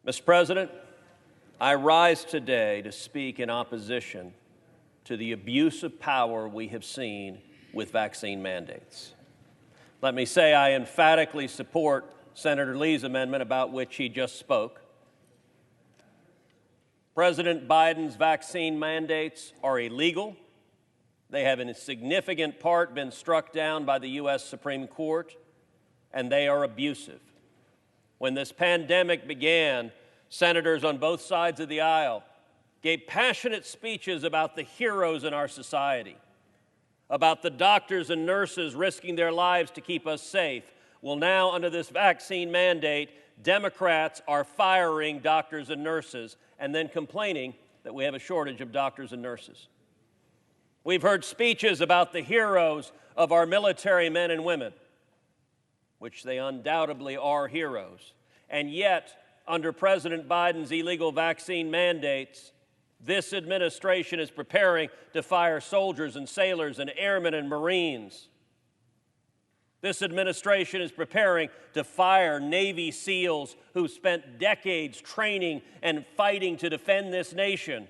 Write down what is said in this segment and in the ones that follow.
Mr. President, I rise today to speak in opposition to the abuse of power we have seen with vaccine mandates. Let me say I emphatically support Senator Lee's amendment about which he just spoke. President Biden's vaccine mandates are illegal. They have in a significant part been struck down by the U.S. Supreme Court, and they are abusive. When this pandemic began, senators on both sides of the aisle gave passionate speeches about the heroes in our society, about the doctors and nurses risking their lives to keep us safe. Well, now, under this vaccine mandate, Democrats are firing doctors and nurses and then complaining that we have a shortage of doctors and nurses. We've heard speeches about the heroes of our military men and women, which they undoubtedly are heroes. And yet, under President Biden's illegal vaccine mandates, this administration is preparing to fire soldiers and sailors and airmen and Marines. This administration is preparing to fire Navy SEALs who spent decades training and fighting to defend this nation.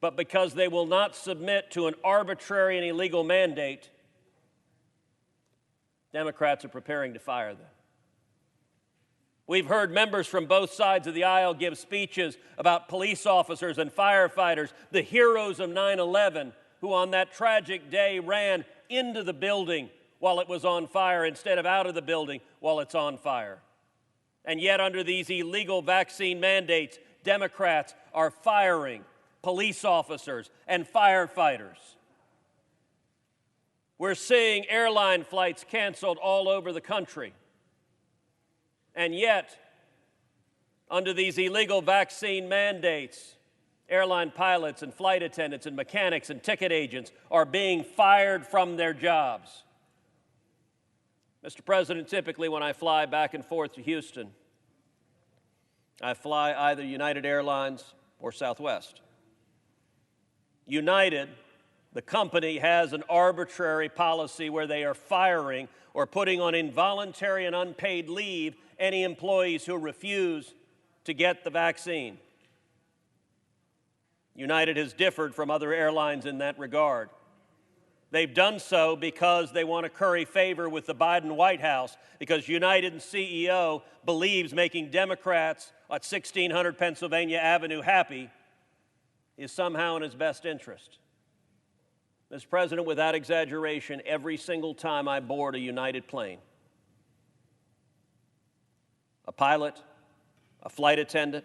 But because they will not submit to an arbitrary and illegal mandate, Democrats are preparing to fire them. We've heard members from both sides of the aisle give speeches about police officers and firefighters, the heroes of 9/11, who on that tragic day ran into the building while it was on fire instead of out of the building while it's on fire. And yet, under these illegal vaccine mandates, Democrats are firing police officers and firefighters. We're seeing airline flights canceled all over the country. And yet, under these illegal vaccine mandates, airline pilots and flight attendants and mechanics and ticket agents are being fired from their jobs. Mr. President, typically when I fly back and forth to Houston, I fly either United Airlines or Southwest. United, the company, has an arbitrary policy where they are firing or putting on involuntary and unpaid leave any employees who refuse to get the vaccine. United has differed from other airlines in that regard. They've done so because they want to curry favor with the Biden White House, because United's CEO believes making Democrats at 1600 Pennsylvania Avenue happy is somehow in his best interest. Mr. President, without exaggeration, every single time I board a United plane, a pilot, a flight attendant,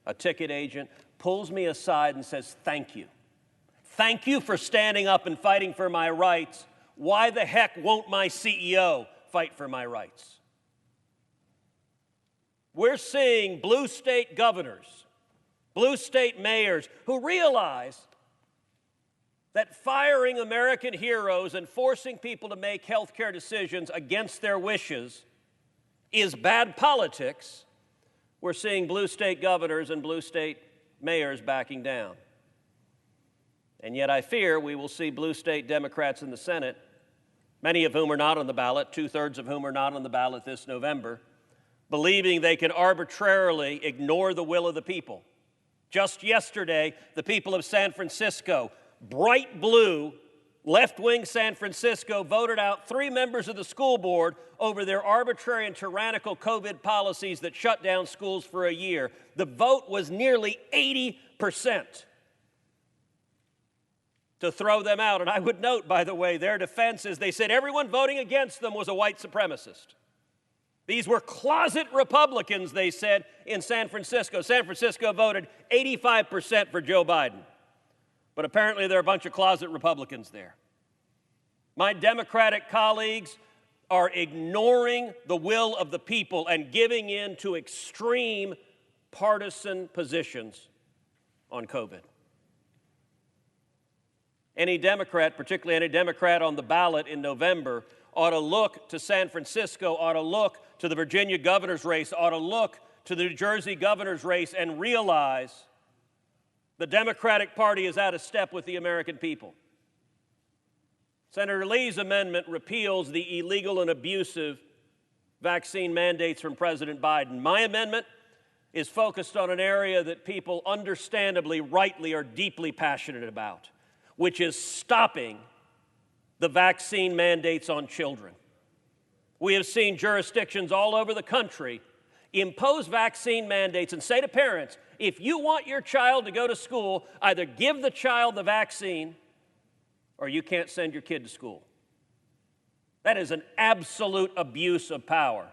a ticket agent pulls me aside and says, "Thank you. Thank you for standing up and fighting for my rights. Why the heck won't my CEO fight for my rights?" We're seeing blue state governors, blue state mayors who realize that firing American heroes and forcing people to make health care decisions against their wishes is bad politics. We're seeing blue state governors and blue state mayors backing down. And yet I fear we will see blue state Democrats in the Senate, many of whom are not on the ballot, 2/3 of whom are not on the ballot this November, believing they can arbitrarily ignore the will of the people. Just yesterday, the people of San Francisco, bright blue, left-wing San Francisco, voted out 3 members of the school board over their arbitrary and tyrannical COVID policies that shut down schools for a year. The vote was nearly 80% to throw them out. And I would note, by the way, their defense is they said everyone voting against them was a white supremacist. These were closet Republicans, they said, in San Francisco. San Francisco voted 85% for Joe Biden. But apparently there are a bunch of closet Republicans there. My Democratic colleagues are ignoring the will of the people and giving in to extreme partisan positions on COVID. Any Democrat, particularly any Democrat on the ballot in November, ought to look to San Francisco, ought to look to the Virginia governor's race, ought to look to the New Jersey governor's race and realize the Democratic Party is out of step with the American people. Senator Lee's amendment repeals the illegal and abusive vaccine mandates from President Biden. My amendment is focused on an area that people understandably, rightly, are deeply passionate about, which is stopping the vaccine mandates on children. We have seen jurisdictions all over the country impose vaccine mandates and say to parents, if you want your child to go to school, either give the child the vaccine or you can't send your kid to school. That is an absolute abuse of power.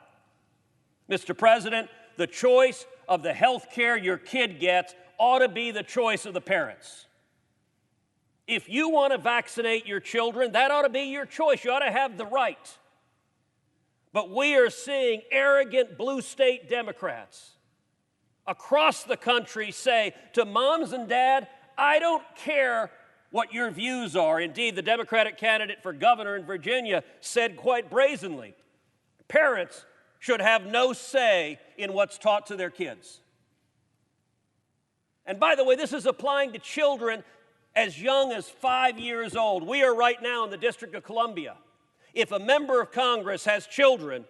Mr. President, the choice of the health care your kid gets ought to be the choice of the parents. If you want to vaccinate your children, that ought to be your choice. You ought to have the right. But we are seeing arrogant blue state Democrats across the country say to moms and dad, I don't care what your views are. Indeed, the Democratic candidate for governor in Virginia said quite brazenly, parents should have no say in what's taught to their kids. And by the way, this is applying to children as young as 5 years old. We are right now in the District of Columbia. If a member of Congress has children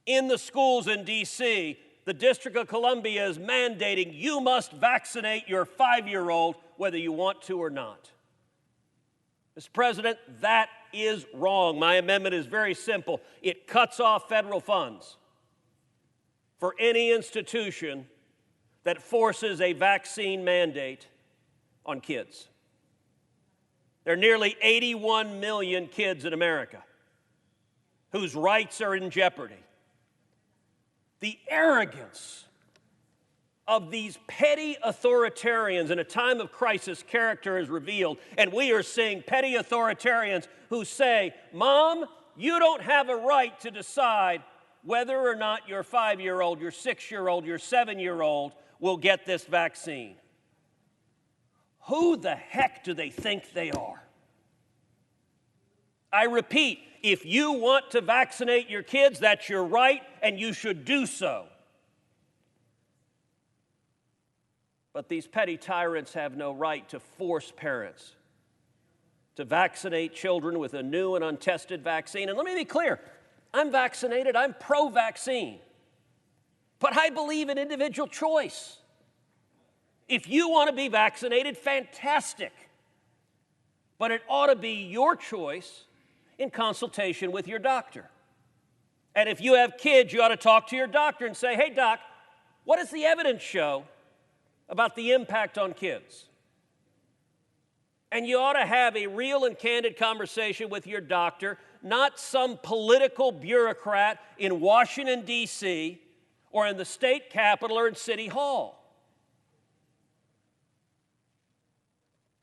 in the schools in D.C., the District of Columbia is mandating you must vaccinate your 5-year-old whether you want to or not. Mr. President, that is wrong. My amendment is very simple. It cuts off federal funds for any institution that forces a vaccine mandate on kids. There are nearly 81 million kids in America whose rights are in jeopardy. The arrogance of these petty authoritarians in a time of crisis character is revealed, and we are seeing petty authoritarians who say, Mom, you don't have a right to decide whether or not your 5-year-old, your 6-year-old, your 7-year-old will get this vaccine. Who the heck do they think they are? I repeat, if you want to vaccinate your kids, that's your right, and you should do so. But these petty tyrants have no right to force parents to vaccinate children with a new and untested vaccine. And let me be clear, I'm vaccinated, I'm pro-vaccine. But I believe in individual choice. If you want to be vaccinated, fantastic. But it ought to be your choice in consultation with your doctor. And if you have kids, you ought to talk to your doctor and say, hey, doc, what does the evidence show about the impact on kids? And you ought to have a real and candid conversation with your doctor, not some political bureaucrat in Washington, D.C., or in the state capitol or in City Hall.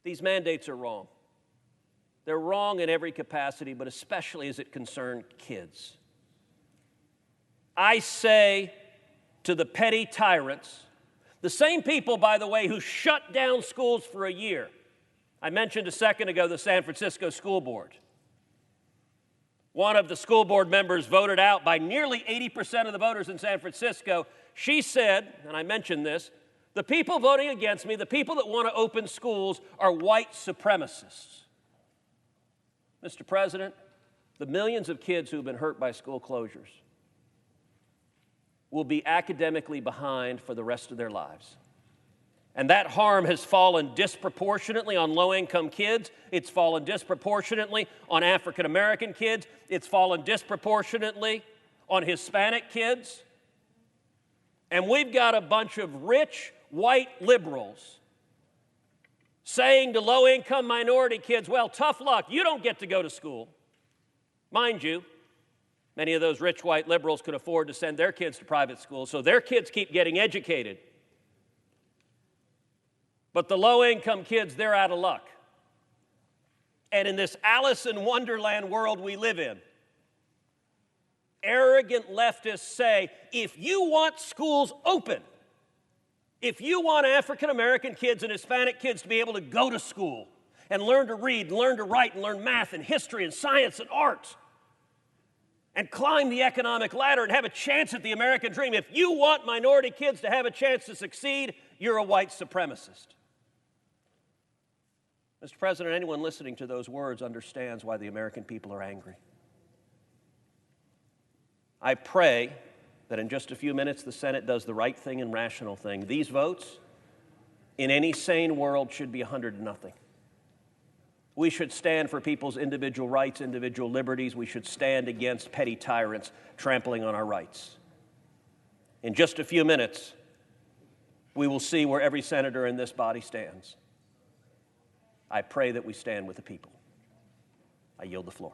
These mandates are wrong. They're wrong in every capacity, but especially as it concerns kids. I say to the petty tyrants, the same people, by the way, who shut down schools for a year. I mentioned a second ago the San Francisco School Board. One of the school board members voted out by nearly 80% of the voters in San Francisco. She said, and I mentioned this, the people voting against me, the people that want to open schools, are white supremacists. Mr. President, the millions of kids who have been hurt by school closures will be academically behind for the rest of their lives. And that harm has fallen disproportionately on low-income kids. It's fallen disproportionately on African American kids. It's fallen disproportionately on Hispanic kids. And we've got a bunch of rich white liberals saying to low-income minority kids, well, tough luck, you don't get to go to school. Mind you, many of those rich white liberals could afford to send their kids to private schools, so their kids keep getting educated. But the low-income kids, they're out of luck. And in this Alice in Wonderland world we live in, arrogant leftists say, if you want schools open, if you want African American kids and Hispanic kids to be able to go to school and learn to read, and learn to write, and learn math and history and science and art, and climb the economic ladder and have a chance at the American dream, if you want minority kids to have a chance to succeed, you're a white supremacist. Mr. President, anyone listening to those words understands why the American people are angry. I pray that in just a few minutes the Senate does the right thing and rational thing. These votes, in any sane world, should be 100-0. We should stand for people's individual rights, individual liberties. We should stand against petty tyrants trampling on our rights. In just a few minutes, we will see where every senator in this body stands. I pray that we stand with the people. I yield the floor.